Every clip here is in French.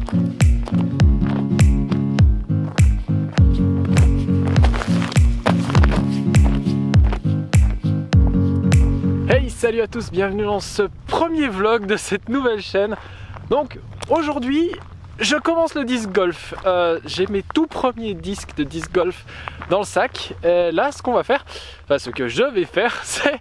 Hey, salut à tous, bienvenue dans ce premier vlog de cette nouvelle chaîne. Donc aujourd'hui je commence le disc golf. J'ai mes tout premiers disques de disc golf dans le sac. Et là ce qu'on va faire, enfin ce que je vais faire, c'est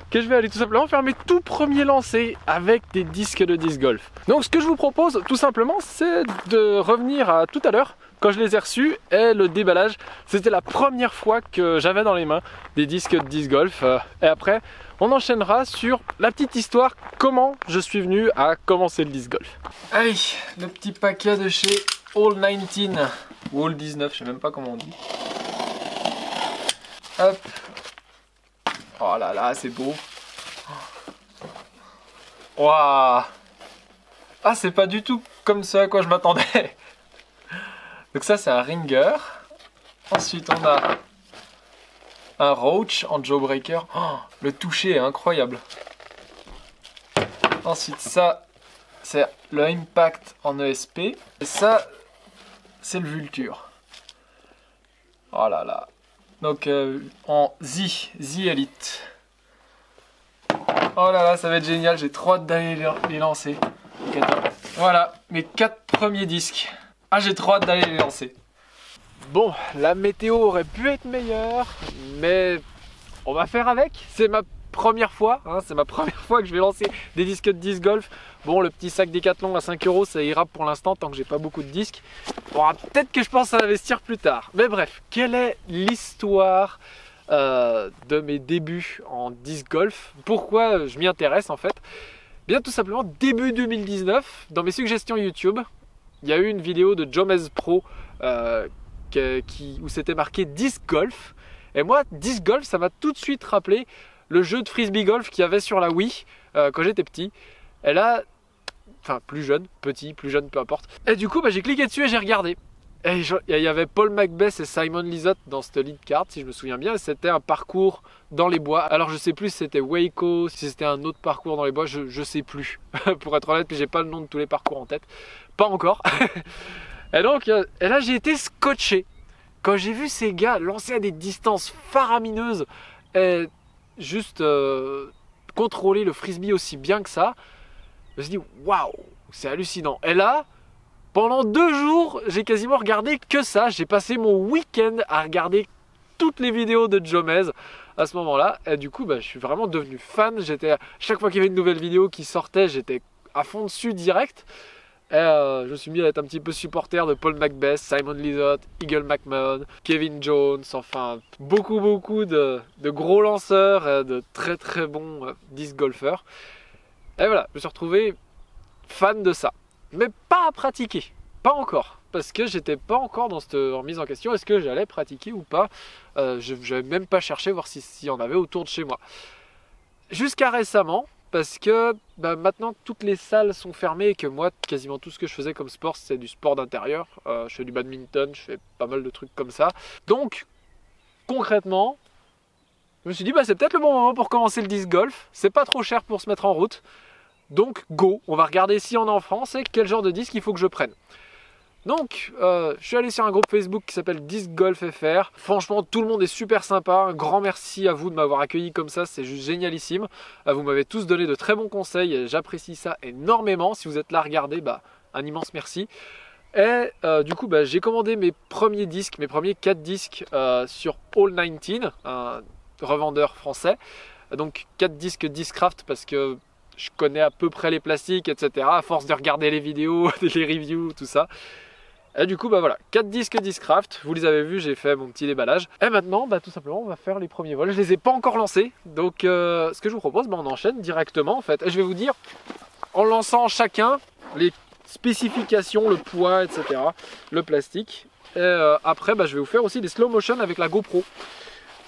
que je vais aller tout simplement faire mes tout premiers lancers avec des disques de disc golf. Donc ce que je vous propose tout simplement, c'est de revenir à tout à l'heure quand je les ai reçus et le déballage. C'était la première fois que j'avais dans les mains des disques de disc golf. Et après on enchaînera sur la petite histoire, comment je suis venu à commencer le disc golf. Allez, le petit paquet de chez All 19 ou All 19, je sais même pas comment on dit. Hop. Oh là là, c'est beau. Waouh. Ah, c'est pas du tout comme ce à quoi je m'attendais. Donc ça, c'est un ringer. Ensuite, on a un roach en jawbreaker. Oh, le toucher est incroyable. Ensuite, ça, c'est le impact en ESP. Et ça, c'est le vulture. Oh là là. Donc en Z Elite. Oh là là, ça va être génial. J'ai trop hâte d'aller les lancer. Voilà, mes 4 premiers disques. Ah, j'ai trop hâte d'aller les lancer. Bon, la météo aurait pu être meilleure, mais on va faire avec. C'est ma première fois, hein, c'est ma première fois que je vais lancer des disques de disc golf. Bon, le petit sac Decathlon à 5 €, ça ira pour l'instant tant que j'ai pas beaucoup de disques. Bon, peut-être que je pense à investir plus tard. Mais bref, quelle est l'histoire de mes débuts en disc golf? Pourquoi je m'y intéresse en fait? Bien tout simplement, début 2019, dans mes suggestions YouTube, il y a eu une vidéo de Jomez Pro où c'était marqué disc golf. Et moi, disc golf, ça m'a tout de suite rappelé le jeu de frisbee golf qu'il y avait sur la Wii quand j'étais petit. Et là, enfin plus jeune, petit, plus jeune, peu importe. Et du coup, j'ai cliqué dessus et j'ai regardé. Et il y avait Paul Macbeth et Simon Lizotte dans cette lead card, si je me souviens bien. C'était un parcours dans les bois. Alors je sais plus si c'était Waco, si c'était un autre parcours dans les bois, je sais plus. Pour être honnête, puis j'ai pas le nom de tous les parcours en tête. Pas encore. Et donc, et là j'ai été scotché. Quand j'ai vu ces gars lancer à des distances faramineuses et juste contrôler le frisbee aussi bien que ça, je me suis dit waouh, c'est hallucinant. Et là, pendant 2 jours, j'ai quasiment regardé que ça. J'ai passé mon week-end à regarder toutes les vidéos de Jomez à ce moment-là. Et du coup, je suis vraiment devenu fan. Chaque fois qu'il y avait une nouvelle vidéo qui sortait, j'étais à fond dessus direct. Et je me suis mis à être un petit peu supporter de Paul Macbeth, Simon Lizotte, Eagle McMahon, Kevin Jones, enfin beaucoup de gros lanceurs et de très très bons disc golfeurs. Et voilà, je me suis retrouvé fan de ça. Mais pas à pratiquer, pas encore. Parce que j'étais pas encore dans cette remise en question, est-ce que j'allais pratiquer ou pas. Je n'avais même pas cherché voir s'il y en avait autour de chez moi. Jusqu'à récemment, parce que maintenant que toutes les salles sont fermées et que moi quasiment tout ce que je faisais comme sport c'est du sport d'intérieur, je fais du badminton, je fais pas mal de trucs comme ça. Donc concrètement, je me suis dit c'est peut-être le bon moment pour commencer le disc golf, c'est pas trop cher pour se mettre en route. Donc go, on va regarder si on est en France et quel genre de disque il faut que je prenne. Donc je suis allé sur un groupe Facebook qui s'appelle Disc Golf FR. Franchement tout le monde est super sympa, un grand merci à vous de m'avoir accueilli comme ça, c'est juste génialissime. Vous m'avez tous donné de très bons conseils et j'apprécie ça énormément. Si vous êtes là à regarder, un immense merci. Et du coup j'ai commandé mes premiers disques, mes premiers 4 disques sur All 19, un revendeur français. Donc 4 disques Discraft parce que je connais à peu près les plastiques, etc. À force de regarder les vidéos, les reviews, tout ça. Et du coup, voilà, 4 disques Discraft. Vous les avez vus, j'ai fait mon petit déballage. Et maintenant, tout simplement, on va faire les premiers vols. Je les ai pas encore lancés. Donc, ce que je vous propose, on enchaîne directement, en fait. Et je vais vous dire, en lançant chacun, les spécifications, le poids, etc. Le plastique. Et après, je vais vous faire aussi des slow motion avec la GoPro.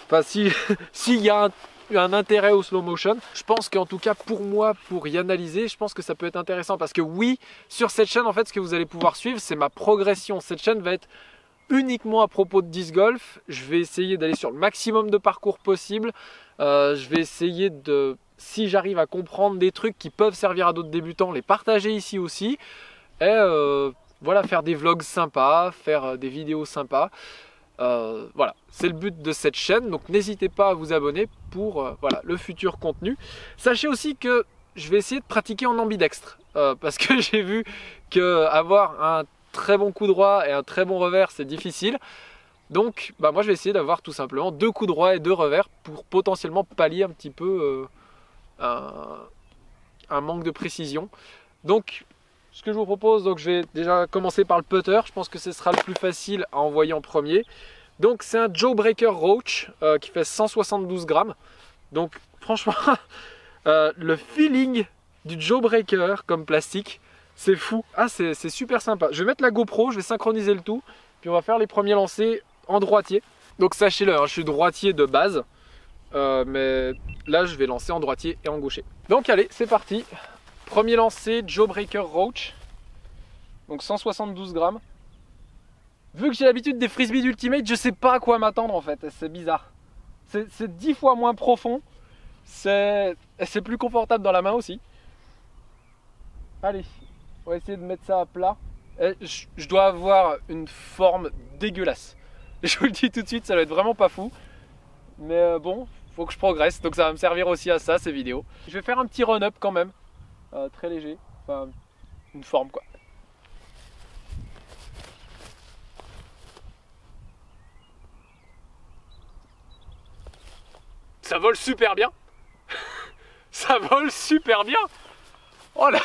Enfin, s'il y a un intérêt au slow motion, je pense qu'en tout cas pour moi, pour y analyser, je pense que ça peut être intéressant parce que oui, sur cette chaîne en fait ce que vous allez pouvoir suivre c'est ma progression. Cette chaîne va être uniquement à propos de disc golf. Je vais essayer d'aller sur le maximum de parcours possible. Je vais essayer de, si j'arrive à comprendre des trucs qui peuvent servir à d'autres débutants, les partager ici aussi. Et voilà, faire des vlogs sympas, faire des vidéos sympas. Voilà, c'est le but de cette chaîne, donc n'hésitez pas à vous abonner pour voilà, le futur contenu. Sachez aussi que je vais essayer de pratiquer en ambidextre, parce que j'ai vu qu'avoir un très bon coup droit et un très bon revers, c'est difficile. Donc moi je vais essayer d'avoir tout simplement 2 coups droits et 2 revers pour potentiellement pallier un petit peu un manque de précision. Donc ce que je vous propose, donc je vais déjà commencer par le putter. Je pense que ce sera le plus facile à envoyer en premier. Donc c'est un Jawbreaker Roach qui fait 172 grammes. Donc franchement, le feeling du Jawbreaker comme plastique, c'est fou. Ah, c'est super sympa. Je vais mettre la GoPro, je vais synchroniser le tout. Puis on va faire les premiers lancers en droitier. Donc sachez-le, hein, je suis droitier de base. Mais là je vais lancer en droitier et en gaucher. Donc allez, c'est parti. Premier lancé, Jawbreaker Roach. Donc 172 grammes. Vu que j'ai l'habitude des frisbees d'Ultimate, je sais pas à quoi m'attendre en fait. C'est bizarre. C'est 10 fois moins profond. C'est plus confortable dans la main aussi. Allez, on va essayer de mettre ça à plat. Je dois avoir une forme dégueulasse. Je vous le dis tout de suite, ça va être vraiment pas fou. Mais bon, faut que je progresse. Donc ça va me servir aussi à ça, ces vidéos. Je vais faire un petit run-up quand même. Très léger, enfin une forme quoi. Ça vole super bien. Ça vole super bien. Oh là.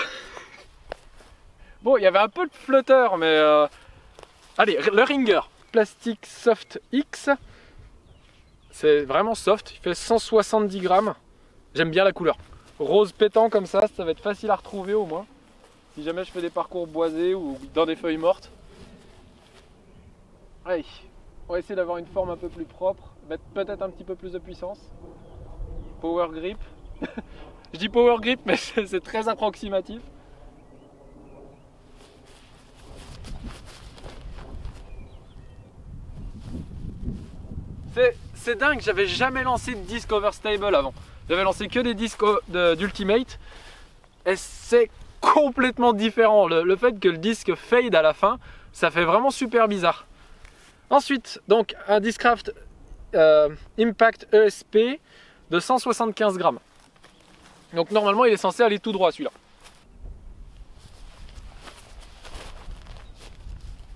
Bon, il y avait un peu de flotteur, mais allez, le Ringer Plastic Soft X. C'est vraiment soft, il fait 170 grammes. J'aime bien la couleur. Rose pétant comme ça va être facile à retrouver au moins. Si jamais je fais des parcours boisés ou dans des feuilles mortes. Allez, on va essayer d'avoir une forme un peu plus propre. Mettre peut-être un petit peu plus de puissance. Power grip. Je dis power grip mais c'est très approximatif. C'est dingue, j'avais jamais lancé de disque overstable avant. J'avais lancé que des disques d'Ultimate et c'est complètement différent. Le fait que le disque fade à la fin, ça fait vraiment super bizarre. Ensuite, donc un Discraft Impact ESP de 175 grammes. Donc normalement il est censé aller tout droit celui-là.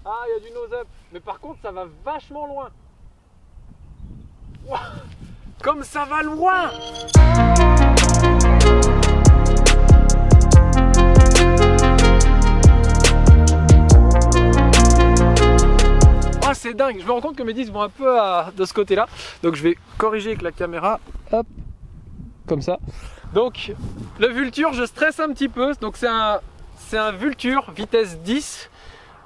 Ah, il y a du nose-up, mais par contre ça va vachement loin. Wow. Comme ça va loin! Oh, c'est dingue! Je me rends compte que mes disques vont un peu de ce côté-là. Donc je vais corriger avec la caméra. Hop! Comme ça. Donc le Vulture, je stresse un petit peu. Donc c'est un Vulture vitesse 10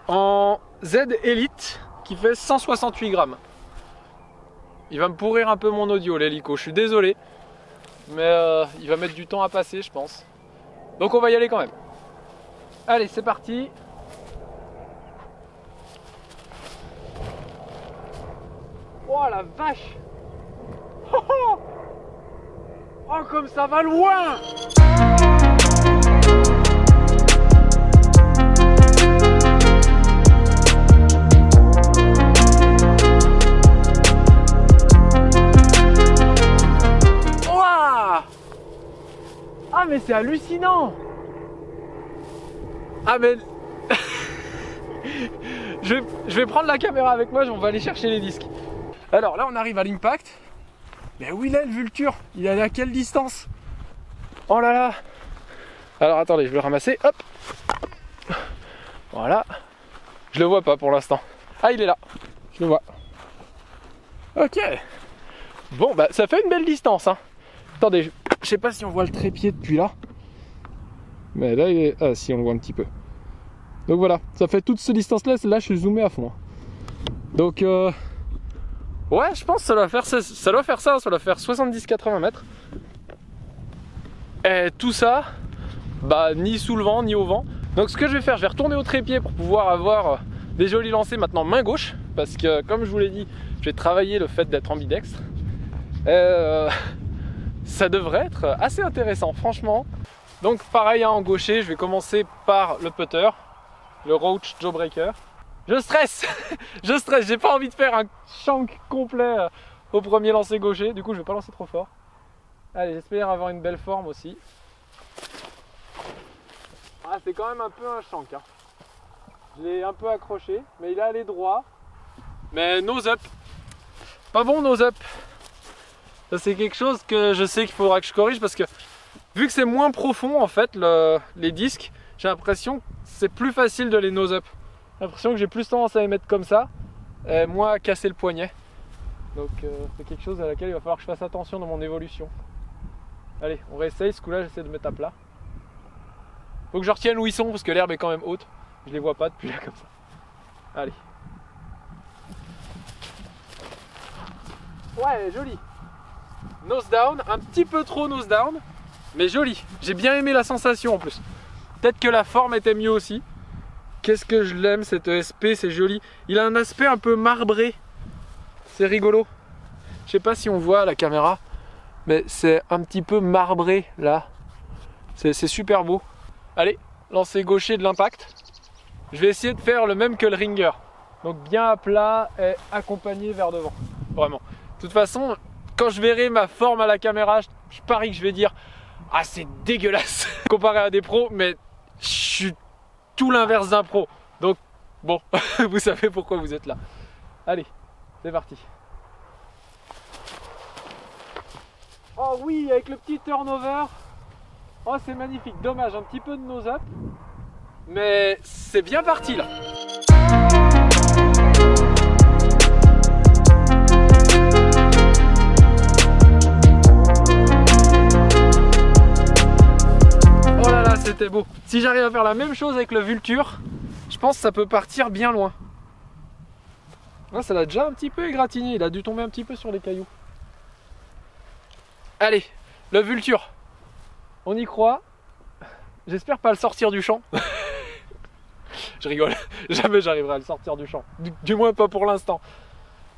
en Z Elite qui fait 168 grammes. Il va me pourrir un peu mon audio l'hélico, je suis désolé. Mais il va mettre du temps à passer je pense. Donc on va y aller quand même. Allez, c'est parti. Oh la vache. Oh, oh, oh comme ça va loin. Ah mais c'est hallucinant. Ah mais je vais prendre la caméra avec moi, on va aller chercher les disques. Alors là on arrive à l'impact. Mais où il est le Vulture? Il est à quelle distance? Oh là là. Alors attendez, je vais le ramasser. Hop. Voilà. Je le vois pas pour l'instant. Ah il est là. Je le vois. Ok. Bon bah ça fait une belle distance hein. Attendez, je sais pas si on voit le trépied depuis là. Mais là, il est... Ah si, on le voit un petit peu. Donc voilà, ça fait toute cette distance-là. Là, je suis zoomé à fond. Donc, ouais, je pense que ça doit faire ça. Ça doit faire 70-80 mètres. Et tout ça, bah, ni sous le vent, ni au vent. Donc ce que je vais faire, je vais retourner au trépied pour pouvoir avoir des jolis lancers maintenant main gauche. Parce que, comme je vous l'ai dit, je vais travailler le fait d'être ambidextre. Ça devrait être assez intéressant, franchement. Donc pareil hein, en gaucher, je vais commencer par le putter. le Roach Jawbreaker. Je stresse, je stresse, j'ai pas envie de faire un shank complet au premier lancer gaucher, du coup je vais pas lancer trop fort. Allez, j'espère avoir une belle forme aussi. Ah, c'est quand même un peu un shank, hein. Je l'ai un peu accroché, mais il est allé droit. Mais nose up, pas bon nose up. Ça c'est quelque chose que je sais qu'il faudra que je corrige parce que vu que c'est moins profond en fait les disques, j'ai l'impression que c'est plus facile de les nose up. J'ai l'impression que j'ai plus tendance à les mettre comme ça et moins à casser le poignet. Donc c'est quelque chose à laquelle il va falloir que je fasse attention dans mon évolution. Allez, on réessaye, ce coup là j'essaie de mettre à plat. Faut que je retienne où ils sont parce que l'herbe est quand même haute. Je les vois pas depuis là comme ça. Allez. Ouais, joli. Nose down, un petit peu trop nose down, mais joli. J'ai bien aimé la sensation en plus. Peut-être que la forme était mieux aussi. Qu'est-ce que je l'aime cette ESP, c'est joli. Il a un aspect un peu marbré. C'est rigolo. Je sais pas si on voit à la caméra, mais c'est un petit peu marbré là. C'est super beau. Allez, lancer gaucher de l'impact. Je vais essayer de faire le même que le ringer. Donc bien à plat et accompagné vers devant. Vraiment. De toute façon, quand je verrai ma forme à la caméra, je parie que je vais dire « Ah, c'est dégueulasse !» comparé à des pros, mais je suis tout l'inverse d'un pro. Donc, bon, vous savez pourquoi vous êtes là. Allez, c'est parti. Oh oui, avec le petit turnover. Oh, c'est magnifique. Dommage, un petit peu de nose up. Mais c'est bien parti là. Oh là là, c'était beau. Si j'arrive à faire la même chose avec le Vulture, je pense que ça peut partir bien loin. Ah, ça l'a déjà un petit peu égratigné, il a dû tomber un petit peu sur les cailloux. Allez, le Vulture. On y croit. J'espère pas le sortir du champ. Je rigole, jamais j'arriverai à le sortir du champ. Du moins pas pour l'instant.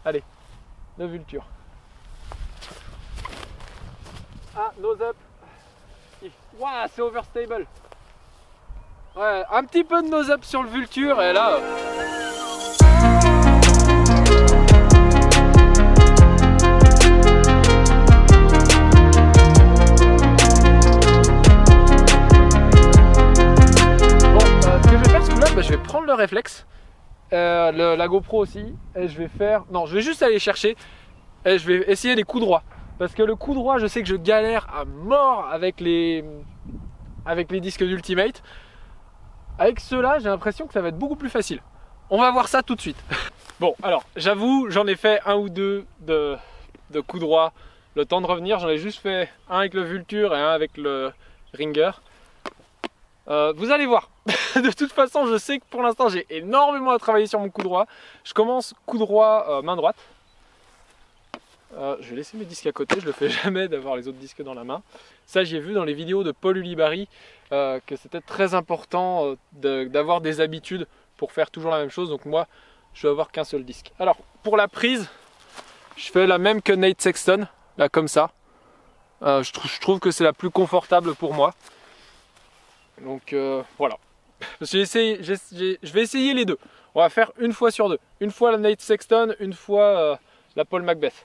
Allez, le Vulture. Ah, nose up. Waouh, c'est overstable. Ouais, un petit peu de nose up sur le Vulture et là... je vais prendre le réflexe, la GoPro aussi, et je vais faire... Non, je vais juste aller chercher, et je vais essayer les coups droits. Parce que le coup droit, je sais que je galère à mort avec les disques d'Ultimate. Avec ceux-là, j'ai l'impression que ça va être beaucoup plus facile. On va voir ça tout de suite. Bon, alors, j'avoue, j'en ai fait un ou deux de coups droits. Le temps de revenir, j'en ai juste fait un avec le Vulture et un avec le Ringer. Vous allez voir. De toute façon, je sais que pour l'instant, j'ai énormément à travailler sur mon coup droit. Je commence coup droit, main droite. Je vais laisser mes disques à côté, je le fais jamais d'avoir les autres disques dans la main. Ça, j'ai vu dans les vidéos de Paul Ulibarri que c'était très important d'avoir des habitudes pour faire toujours la même chose. Donc moi, je vais avoir qu'un seul disque. Alors, pour la prise, je fais la même que Nate Sexton, là comme ça. Je trouve que c'est la plus confortable pour moi. Donc voilà. Je vais essayer les deux. On va faire une fois sur deux. Une fois la Nate Sexton, une fois la Paul Macbeth.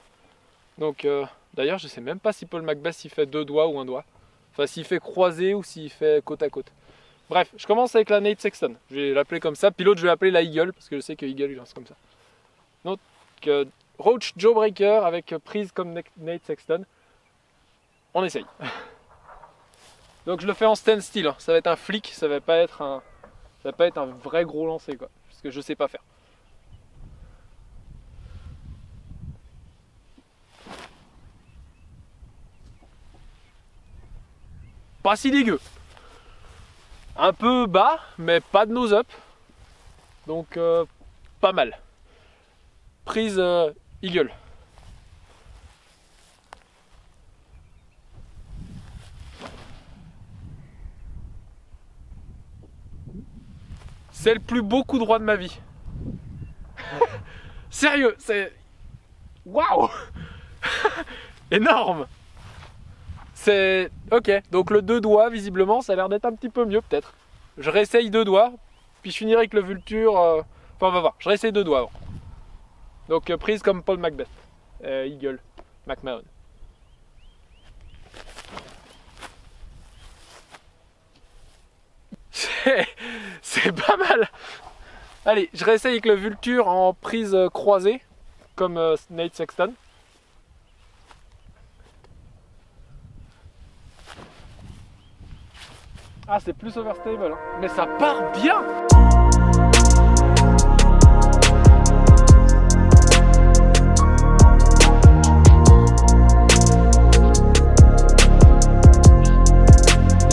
Donc d'ailleurs je sais même pas si Paul Macbeth s'il fait deux doigts ou un doigt. Enfin s'il fait croisé ou s'il fait côte à côte. Bref, je commence avec la Nate Sexton. Je vais l'appeler comme ça. Puis l'autre je vais l'appeler la Eagle parce que je sais que Eagle il lance comme ça. Donc Roach Jawbreaker avec prise comme Nate Sexton. On essaye. Donc je le fais en standstill, hein. Ça va être un flic, ça va pas être un vrai gros lancer quoi, parce que je sais pas faire. Pas si dégueu. Un peu bas, mais pas de nose up. Donc pas mal. Prise Eagle. C'est le plus beau coup droit de ma vie. Sérieux, c'est... Waouh. Énorme. C'est... Ok, donc le deux doigts, visiblement, ça a l'air d'être un petit peu mieux peut-être. Je réessaye deux doigts. puis je finirai avec le Vulture. Enfin, on va voir. Je réessaye 2 doigts avant. Donc, prise comme Paul Macbeth. Eagle McMahon. C'est pas mal. Allez, je réessaye avec le Vulture en prise croisée, comme Nate Sexton. Ah, c'est plus overstable, hein. Mais ça part bien.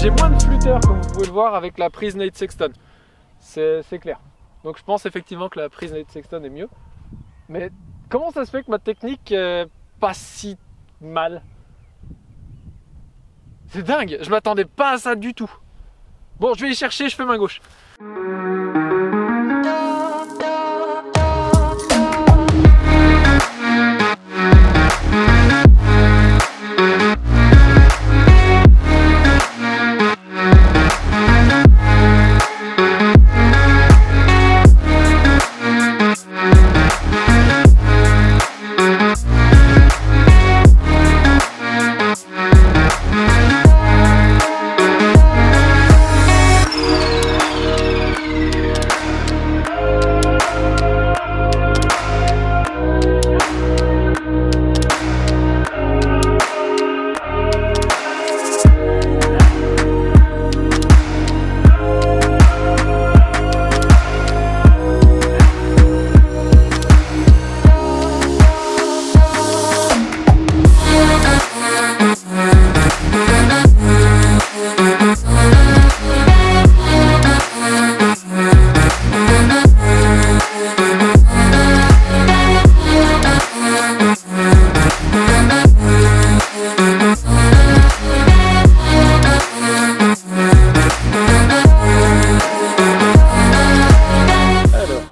J'ai moins de flûteurs, comme vous pouvez le voir, avec la prise Nate Sexton. C'est clair. Donc je pense effectivement que la prise Nate Sexton est mieux. Mais comment ça se fait que ma technique est pas si mal? C'est dingue, je m'attendais pas à ça du tout. Bon, je vais y chercher, je fais main gauche.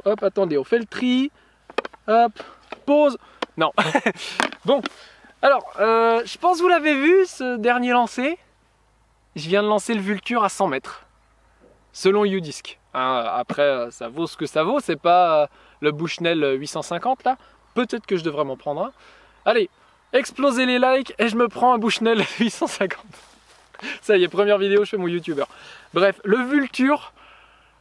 Hop, attendez, on fait le tri. Hop, pause. Non. Bon, alors, je pense que vous l'avez vu, ce dernier lancer. Je viens de lancer le Vulture à 100 mètres. Selon UDisc. Hein, après, ça vaut ce que ça vaut. C'est pas le Bushnell 850 là. Peut-être que je devrais m'en prendre un. Allez, explosez les likes et je me prends un Bushnell 850. Ça y est, première vidéo, je fais mon youtubeur. Bref, le Vulture,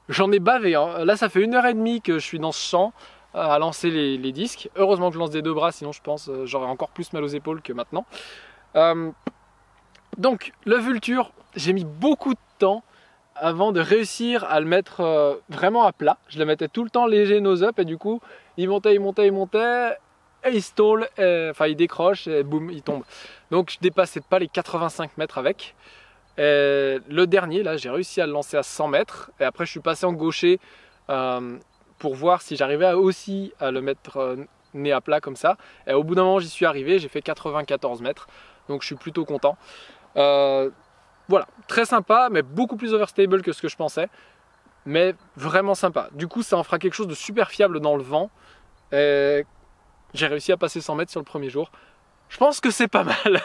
j'en ai bavé. Hein. Là, ça fait 1h30 que je suis dans ce champ à lancer les disques. Heureusement que je lance des 2 bras, sinon je pense j'aurais encore plus mal aux épaules que maintenant. Donc, le Vulture, j'ai mis beaucoup de temps avant de réussir à le mettre vraiment à plat. Je le mettais tout le temps léger nose-up et du coup, il montait, il montait, il montait et il stall, enfin il décroche et boum, il tombe. Donc, je dépassais pas les 85 mètres avec. Et le dernier, là, j'ai réussi à le lancer à 100 mètres et après, je suis passé en gaucher pour voir si j'arrivais aussi à le mettre nez à plat comme ça. Et au bout d'un moment, j'y suis arrivé, j'ai fait 94 mètres. Donc, je suis plutôt content. Voilà, très sympa, mais beaucoup plus overstable que ce que je pensais. Mais vraiment sympa. Du coup, ça en fera quelque chose de super fiable dans le vent. Et j'ai réussi à passer 100 mètres sur le premier jour. Je pense que c'est pas mal.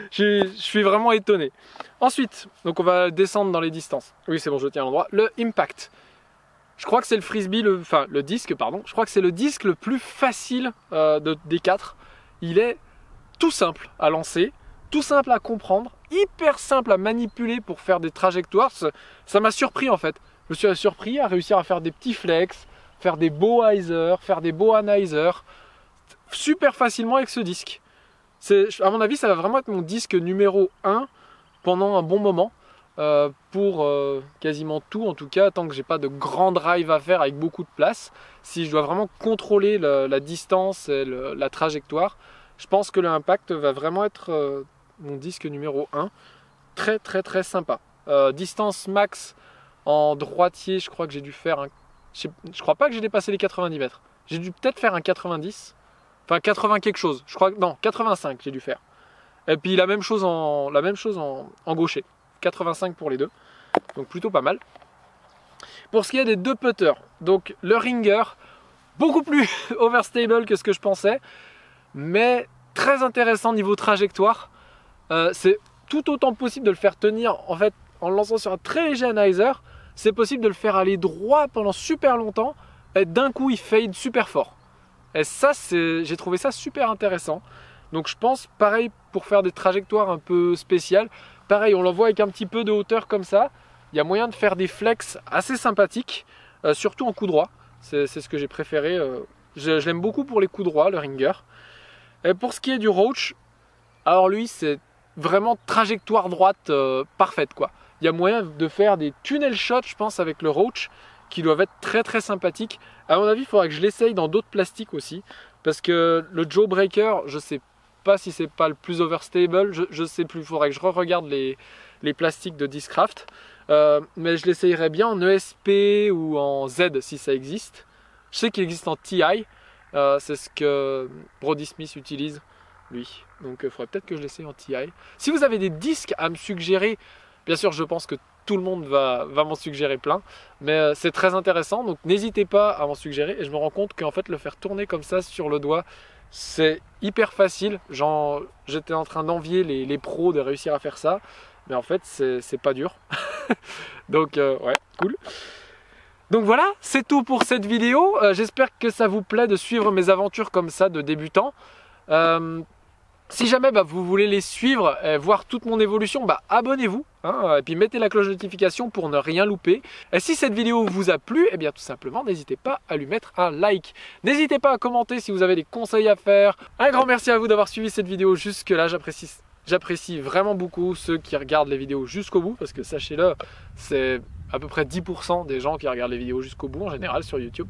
Je suis vraiment étonné. Ensuite, donc on va descendre dans les distances. Oui, c'est bon, je tiens à l'endroit. Le Impact. Je crois que c'est le frisbee, le disque, pardon. Je crois que c'est le disque le plus facile des 4. Il est tout simple à lancer, tout simple à comprendre, hyper simple à manipuler pour faire des trajectoires. Ça m'a surpris en fait. Je me suis surpris à réussir à faire des petits flex, faire des beaux hyzer, faire des beaux anhyzer, super facilement avec ce disque. À mon avis, ça va vraiment être mon disque numéro 1 pendant un bon moment. Pour quasiment tout, en tout cas, tant que j'ai pas de grand drive à faire avec beaucoup de place. Si je dois vraiment contrôler la distance et la trajectoire, je pense que l'Impact va vraiment être mon disque numéro 1. Très très très sympa. Distance max en droitier, je crois que j'ai dû faire un... Je crois pas que j'ai dépassé les 90 mètres. J'ai dû peut-être faire un 90. Enfin 80 quelque chose. Je crois que non, 85 j'ai dû faire. Et puis la même chose en gaucher. 85 pour les deux. Donc plutôt pas mal. Pour ce qui est des 2 putters, donc le Ringer, beaucoup plus overstable que ce que je pensais, mais très intéressant niveau trajectoire. C'est tout autant possible de le faire tenir en fait en le lançant sur un très léger anhyzer, c'est possible de le faire aller droit pendant super longtemps et d'un coup il fade super fort. Et ça, j'ai trouvé ça super intéressant. Donc je pense pareil pour faire des trajectoires un peu spéciales. Pareil, on l'envoie avec un petit peu de hauteur comme ça. Il y a moyen de faire des flex assez sympathiques, surtout en coup droit. C'est ce que j'ai préféré. Je l'aime beaucoup pour les coups droits, le ringer. Et pour ce qui est du roach, alors lui c'est vraiment trajectoire droite parfaite quoi. Il y a moyen de faire des tunnel shots je pense avec le roach qui doivent être très très sympathiques. À mon avis il faudra que je l'essaye dans d'autres plastiques aussi. Parce que le Jawbreaker, je sais pas si c'est pas le plus overstable, je sais plus, il faudrait que je re-regarde les plastiques de Discraft. Mais je l'essayerai bien en ESP ou en Z si ça existe. Je sais qu'il existe en TI, c'est ce que Brody Smith utilise lui. Donc il faudrait peut-être que je l'essaye en TI. Si vous avez des disques à me suggérer, bien sûr je pense que tout le monde va m'en suggérer plein, mais c'est très intéressant, donc n'hésitez pas à m'en suggérer. Et je me rends compte qu'en fait le faire tourner comme ça sur le doigt, c'est hyper facile. J'étais en train d'envier les pros de réussir à faire ça, mais en fait c'est pas dur. Donc ouais, cool. Donc voilà, c'est tout pour cette vidéo. J'espère que ça vous plaît de suivre mes aventures comme ça de débutant. Si jamais vous voulez les suivre et voir toute mon évolution, abonnez-vous et puis mettez la cloche de notification pour ne rien louper. Et si cette vidéo vous a plu, eh bien tout simplement n'hésitez pas à lui mettre un like. N'hésitez pas à commenter si vous avez des conseils à faire. Un grand merci à vous d'avoir suivi cette vidéo jusque là, j'apprécie vraiment beaucoup ceux qui regardent les vidéos jusqu'au bout, parce que sachez-le, c'est à peu près 10% des gens qui regardent les vidéos jusqu'au bout en général sur YouTube.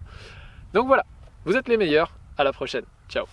Donc voilà, vous êtes les meilleurs, à la prochaine, ciao.